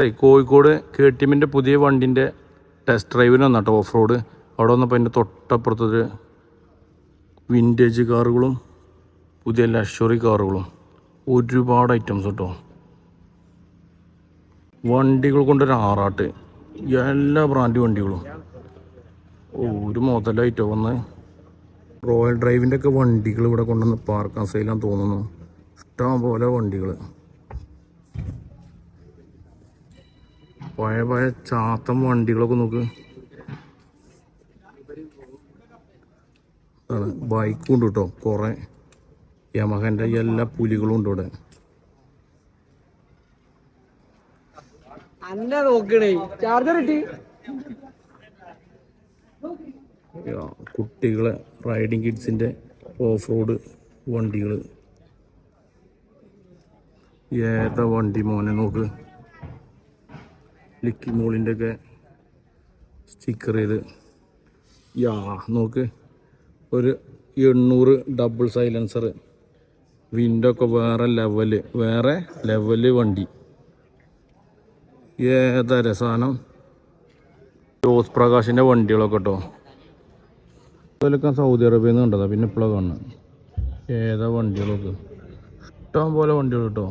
Kozhikode KTM പുതിയ വണ്ടിൻ്റെ test ഡ്രൈവിന് വന്നിട്ട് off road. അവിടെ വന്നപ്പോൾ അതിൻ്റെ തൊട്ടപ്പുറത്തൊരു വിൻറ്റേജ് കാറുകളും പുതിയ ലക്ഷറി കാറുകളും ഒരുപാട് ഐറ്റംസ് കേട്ടോ. വണ്ടികൾ കൊണ്ടൊരു ആറാട്ട്, എല്ലാ ബ്രാൻഡ് വണ്ടികളും. ഒരു മുതലായിട്ടോ വന്ന് റോയൽ ഡ്രൈവിൻ്റെ ഒക്കെ വണ്ടികൾ ഇവിടെ കൊണ്ടുവന്ന് പാർക്കാൻ സെയിലാന്ന് തോന്നുന്നു. ഇഷ്ടം പോലെ വണ്ടികൾ, പഴയ പഴയ ചാത്തം വണ്ടികളൊക്കെ നോക്ക്. ബൈക്കും ഉണ്ട് കേട്ടോ, കുറേ യമഹൻ്റെ എല്ലാ പുലികളും ഉണ്ട് ഇവിടെ. കുട്ടികളെ റൈഡിങ് കിഡ്സിൻ്റെ ഓഫ് റോഡ് വണ്ടികൾ. ഏതാ വണ്ടി മോനെ നോക്ക്. ലിക്കി മോളിൻ്റെ ഒക്കെ സ്റ്റിക്കർ ചെയ്ത് നോക്ക്. ഒരു 800 ഡബിൾ സൈലൻസർ, വിൻഡോ ഒക്കെ വേറെ ലെവല് വണ്ടി. ഏതാ രസാനം. ജോസ് പ്രകാശിൻ്റെ വണ്ടികളൊക്കെ കേട്ടോ. അതിലൊക്കെ സൗദി അറേബ്യയിൽ നിന്ന് കണ്ടതാണ്, പിന്നെ ഇപ്പോഴാണ് കാണുന്നത്. ഏതാ വണ്ടികളൊക്കെ ഇഷ്ടം പോലെ വണ്ടികൾ കേട്ടോ.